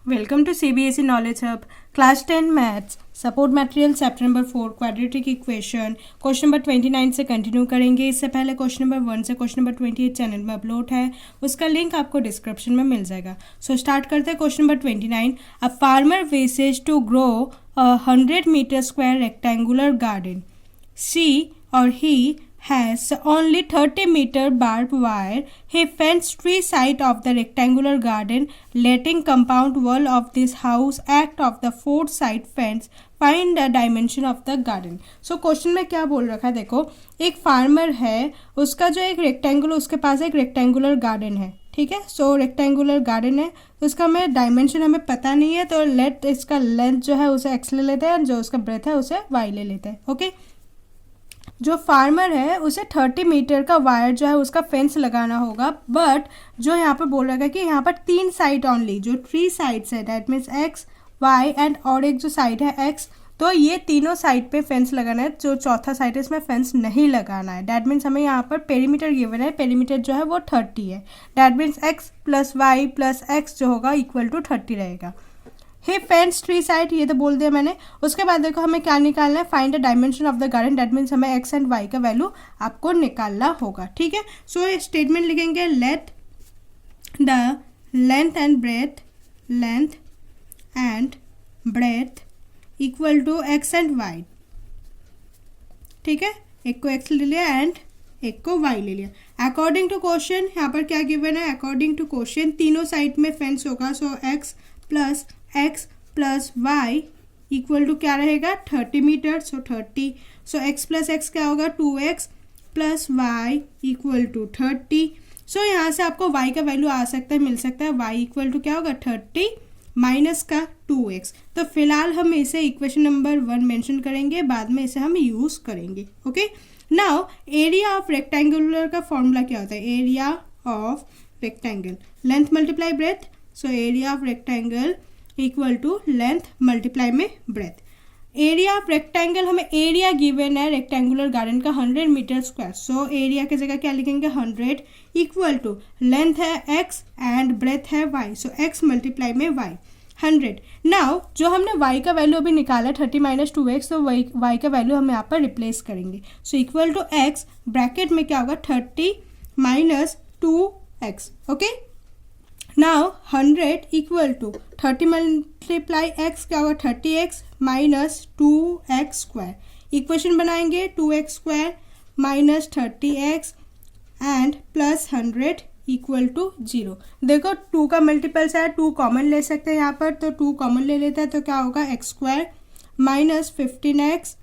Welcome to CBSE Knowledge Hub, Class 10 Maths, Support Material, Chapter number 4, Quadratic Equation, question number 29 से continue करेंगे। इससे पहले question number 1 से question number 28 channel में upload है, उसका लिंक आपको डिस्क्रिप्शन में मिल जाएगा। सो स्टार्ट करते हैं question number 29। A farmer wishes to grow 100 meter square rectangular garden. She or he has only 30 meter barbed wire. He fenced three sides of the rectangular garden, letting compound wall of this house act of the fourth side fence. Find the dimension of the garden. So question में क्या बोल रखा है, देखो एक farmer है, उसका जो एक रेक्टेंगुलर, उसके पास एक रेक्टेंगुलर गार्डन है, ठीक है। सो रेक्टेंगुलर गार्डन है, तो इसका हमें डायमेंशन हमें पता नहीं है, तो लेट इसका लेंथ जो है उसे एक्स ले लेते हैं, जो उसका ब्रेथ है उसे वाई ले लेते हैं। ओके, जो फार्मर है उसे 30 मीटर का वायर जो है उसका फेंस लगाना होगा, बट जो यहाँ पर बोल रहा है कि यहाँ पर 3 साइड ओनली, जो 3 साइड्स है, that means x y and और एक जो साइड है एक्स, तो ये तीनों साइड पे फेंस लगाना है, जो चौथा साइड है इसमें फेंस नहीं लगाना है। दैट मीन्स हमें यहाँ पर पेरीमीटर गिवन है, पेरीमीटर जो है वो 30 है। That means x plus y plus x जो होगा इक्वल टू 30 रहेगा। हे फेंस 3 साइड, ये तो बोल दिया मैंने। उसके बाद देखो हमें क्या निकालना है, find the dimension of the garden. That means हमें एक्स एंड वाई का वैल्यू आपको निकालना होगा, ठीक है। सो ये स्टेटमेंट लिखेंगे, let the length and breadth equal to x and y, ठीक है। एक को एक्स ले लिया एंड एक को वाई ले लिया। अकॉर्डिंग टू क्वेश्चन यहाँ पर क्या गिवन है, अकॉर्डिंग टू क्वेश्चन तीनों साइड में फेंस होगा, so X plus Y equal to क्या रहेगा 30 metre, so 30। So X plus X क्या होगा 2x plus Y equal to 30। So यहाँ से आपको y का वैल्यू आ सकता है, मिल सकता है, y इक्वल टू क्या होगा 30 माइनस का 2x। तो फिलहाल हम इसे इक्वेशन नंबर 1 मेंशन करेंगे, बाद में इसे हम यूज करेंगे। Okay, now area of rectangular का फॉर्मूला क्या होता है, area of rectangle length multiply breadth. So area of rectangle equal to length multiply में ब्रेथ। एरिया ऑफ रेक्टेंगल, हमें एरिया गिवन है रेक्टेंगुलर गार्डन का 100 मीटर स्क्वायर। सो एरिया की जगह क्या लिखेंगे 100 इक्वल टू लेंथ है x एंड ब्रेथ है y, सो x मल्टीप्लाई में y 100। नाउ जो हमने y का वैल्यू अभी निकाला 30 माइनस 2x, तो y का वैल्यू हम यहाँ पर रिप्लेस करेंगे। So equal to x bracket में क्या होगा 30 minus 2x। Okay, now 100 equal to 30 multiply x क्या होगा 30x minus 2x square. Equation बनाएंगे 2x square minus 30x and plus 100 equal to 0। देखो 2 का मल्टीपल्स है, 2 कॉमन ले सकते हैं यहाँ पर, तो 2 कॉमन ले लेता है, तो क्या होगा x square minus 15x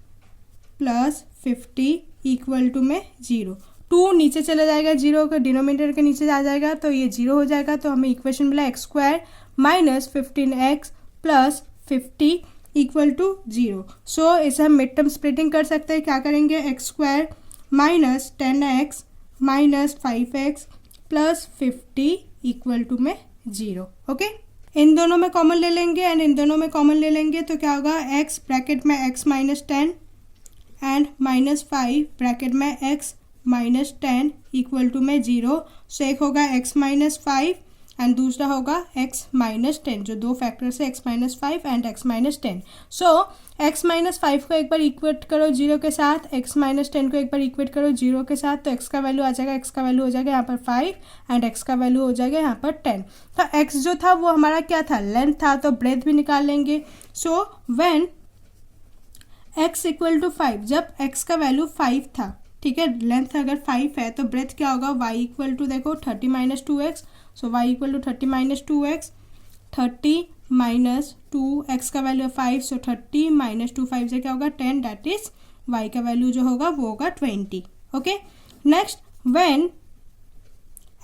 plus 50 equal to में 0। 2 नीचे चला जाएगा, 0 का डिनोमिनेटर के नीचे आ जाएगा, तो ये 0 हो जाएगा। तो हमें इक्वेशन मिला x square minus 15x plus 50 equal to 0। So इसे हम मिड टर्म स्प्लिटिंग कर सकते हैं, क्या करेंगे x square minus 10x minus 5x plus 50 equal to में 0। ओके, इन दोनों में कॉमन ले लेंगे एंड इन दोनों में कॉमन ले लेंगे, तो क्या होगा x ब्रैकेट में x minus 10 and minus 5 bracket में x माइनस 10 इक्वल टू में 0। सो एक होगा x माइनस 5 एंड दूसरा होगा x माइनस 10, जो दो फैक्टर्स है x minus 5 and x minus 10। So x minus 5 को एक बार इक्वेट करो 0 के साथ, x माइनस 10 को एक बार इक्वेट करो 0 के साथ, तो x का वैल्यू आ जाएगा, x का वैल्यू हो जाएगा यहाँ पर 5 एंड x का वैल्यू हो जाएगा यहाँ पर 10। तो x जो था वो हमारा क्या था, लेंथ था, तो ब्रेथ भी निकाल लेंगे। So when x equal to 5, जब x का वैल्यू 5 था, ठीक है, लेंथ अगर 5 है, तो ब्रेथ क्या होगा y इक्वल टू देखो 30 minus 2x, so y equal to 30 minus 2x, 30 minus 2x का वैल्यू 5, सो 30 माइनस 2 5 से क्या होगा 10, दैट इज y का वैल्यू जो होगा वो होगा 20। Okay, next when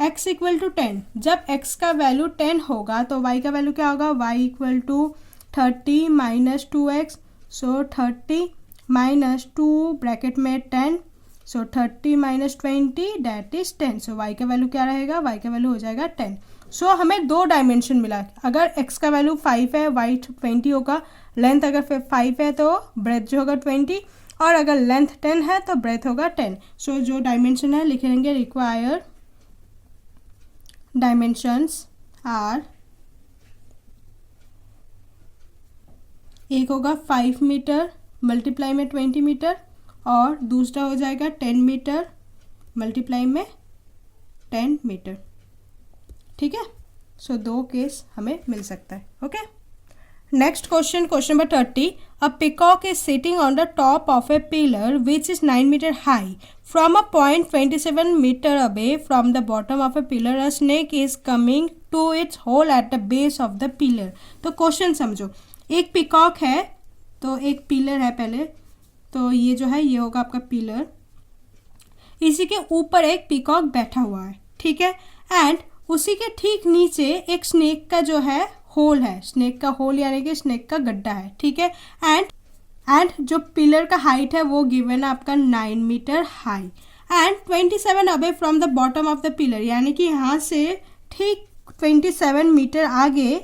x equal to 10, जब x का वैल्यू 10 होगा तो y का वैल्यू क्या होगा, y equal to 30 minus 2x, so 30 minus 2 bracket में 10, so 30 minus 20 that is 10। So y का वैल्यू क्या रहेगा, y का वैल्यू हो जाएगा 10। सो हमें 2 डायमेंशन मिला, अगर x का वैल्यू 5 है y 20 होगा, लेंथ अगर 5 है तो ब्रेथ जो होगा 20, और अगर लेंथ 10 है तो ब्रेथ होगा 10। सो जो डायमेंशन है लिख लेंगे, रिक्वायर्ड डायमेंशंस आर एक होगा 5 मीटर मल्टीप्लाई में 20 मीटर और दूसरा हो जाएगा 10 मीटर मल्टीप्लाई में 10 मीटर। ठीक है, सो 2 केस हमें मिल सकता है। Okay, next question, question number 30। A peacock is sitting on the top of a pillar which is 9 meter high from a point 27 meter away from the bottom of a pillar. A snake is coming to its hole at the base of the pillar. तो question समझो, एक peacock है, तो एक pillar है पहले, तो ये जो है ये होगा आपका पिलर, इसी के ऊपर एक पिकॉक बैठा हुआ है। ठीक है, एंड उसी के ठीक नीचे एक स्नेक का जो है होल है, स्नेक का होल यानी कि स्नेक का गड्ढा है। ठीक है, एंड जो पिलर का हाइट है वो गिवन है आपका 9 meter high and 27 away from the bottom of the pillar, यानी कि यहाँ से ठीक 27 मीटर आगे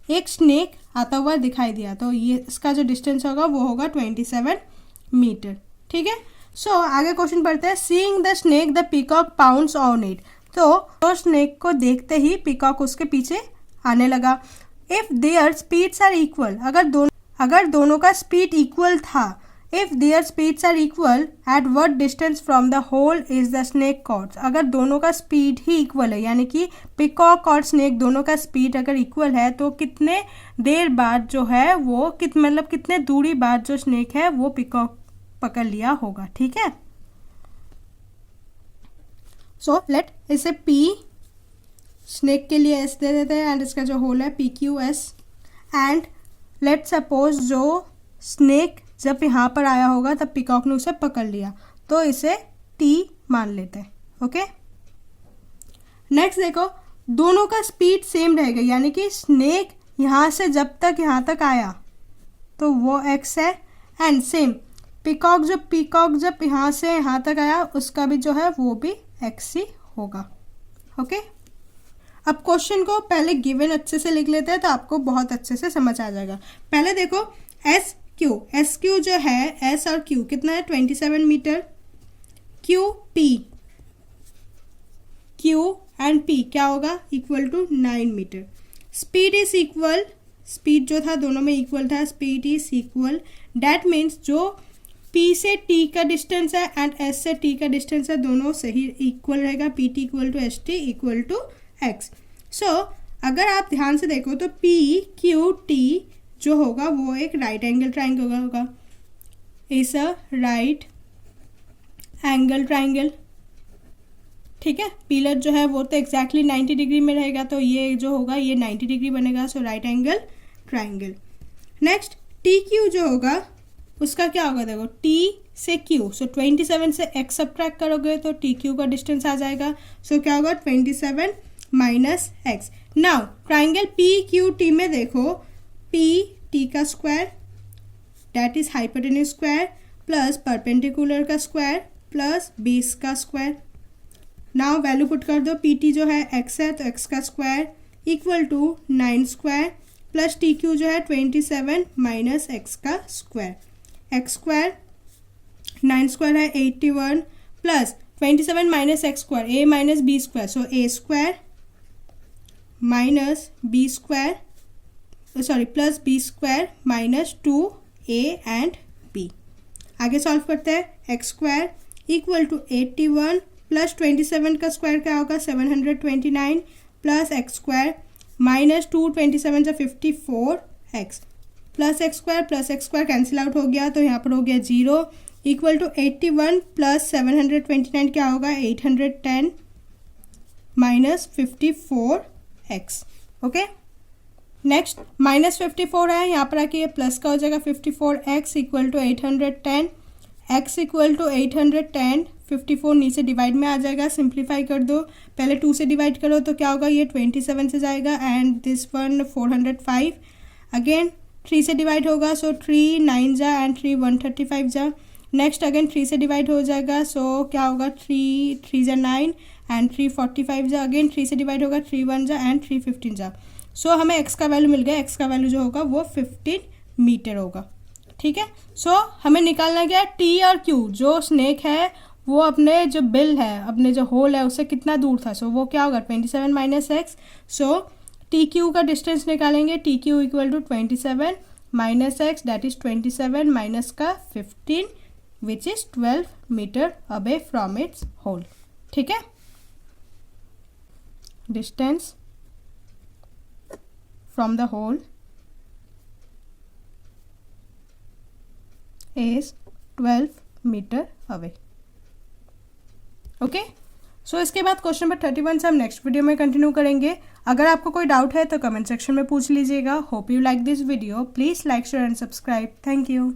एक स्नेक आता हुआ दिखाई दिया, तो ये इसका जो डिस्टेंस होगा वो होगा 27 मीटर। ठीक है, सो आगे क्वेश्चन पढ़ते हैं। Seeing the snake the peacock pounds on it. तो स्नेक को देखते ही पीकॉक उसके पीछे आने लगा। If their speeds are equal, अगर दोनों का स्पीड इक्वल था, if their speeds are equal at what distance from the hole is the snake caught. अगर दोनों का स्पीड ही इक्वल है, यानी कि पिकॉक और स्नेक दोनों का स्पीड अगर इक्वल है, तो कितने देर बाद जो है वो मतलब कितने दूरी बाद जो स्नेक है वो पिकॉक पकड़ लिया होगा। ठीक है, सो लेट इसे पी स्नेक के लिए एस दे देते हैं एंड इसका जो होल है P Q S, and let suppose जो स्नेक जब यहाँ पर आया होगा तब पिकॉक ने उसे पकड़ लिया, तो इसे टी मान लेते हैं। ओके, नेक्स्ट देखो, दोनों का स्पीड सेम रहेगा, यानी कि स्नेक यहाँ से जब तक यहाँ तक आया तो वो एक्स है, एंड सेम पिकॉक जब यहाँ से यहाँ तक आया उसका भी जो है वो भी एक्स ही होगा। ओके, अब क्वेश्चन को पहले गिवन अच्छे से लिख लेते हैं तो आपको बहुत अच्छे से समझ आ जाएगा। पहले देखो एस क्यू जो है, एस और क्यू कितना है 27 मीटर, क्यू एंड पी क्या होगा equal to 9 metre. Speed is equal, speed जो था दोनों में इक्वल था, speed is equal, that means जो पी से टी का डिस्टेंस है एंड एस से टी का डिस्टेंस है दोनों सही इक्वल रहेगा, P T equal to S T equal to X. So अगर आप ध्यान से देखो तो पी क्यू टी जो होगा वो एक राइट एंगल ट्राइंगल होगा, is a right angle triangle. ठीक है, पिलर जो है वो तो एग्जैक्टली 90 डिग्री में रहेगा, तो ये जो होगा ये 90 डिग्री बनेगा, so right angle triangle. Next T Q जो होगा उसका क्या होगा, देखो टी से क्यू, सो 27 से एक्स सब्ट्रैक्ट करोगे तो टी क्यू का डिस्टेंस आ जाएगा, सो क्या होगा 27 minus x. Now triangle P Q T में देखो, पी टी का square that is hypotenuse square plus perpendicular का स्क्वायर प्लस बेस का स्क्वायर। नाउ वैल्यू पुट कर दो, पी टी जो है एक्स है तो एक्स का square equal to 9 square plus T Q जो है 27 माइनस एक्स का स्क्वायर, एक्स स्क्वायर 9 स्क्वायर है 81 plus 27 minus x square a minus b square, so a square minus b square plus b square minus 2a and b। आगे solve करते हैं, x square equal to 81 plus 27 का square क्या होगा 729 plus x square minus 227 से 54 x plus x square cancel out हो गया तो यहाँ पर हो गया 0 इक्वल टू 81 प्लस 729 क्या होगा 810 minus 54 x. Okay, next minus 54 है, यहाँ पर आके ये प्लस का हो जाएगा 54 x equal to 810, x equal to 810, 54 नीचे डिवाइड में आ जाएगा, सिंप्लीफाई कर दो, पहले 2 से डिवाइड करो तो क्या होगा ये 27 से जाएगा एंड दिस वन 405, अगेन 3 से डिवाइड होगा सो 3 9 जा एंड 3 135 जा, नेक्स्ट अगेन 3 से डिवाइड हो जाएगा सो क्या होगा 3 जा 9 एंड 3 45 जा, अगेन 3 से डिवाइड होगा 3 1 जा एंड 3 15 जा। सो हमें एक्स का वैल्यू मिल गया, एक्स का वैल्यू जो होगा वो 15 मीटर होगा। ठीक है, सो हमें निकालना क्या है, टी और क्यू, जो स्नेक है वो अपने जो बिल है, अपने जो होल है उससे कितना दूर था, सो वो क्या होगा 27 minus X, so T Q का डिस्टेंस निकालेंगे, T Q equal to 27 minus X that is 27 minus का 15 which is 12 metre away from its hole. ठीक है, distance from the hole is 12 metre away. Okay, so इसके बाद question number 31 से हम next video में कंटिन्यू करेंगे. अगर आपको कोई डाउट है तो कमेंट सेक्शन में पूछ लीजिएगा. Hope you like this video. Please like share and subscribe. Thank you.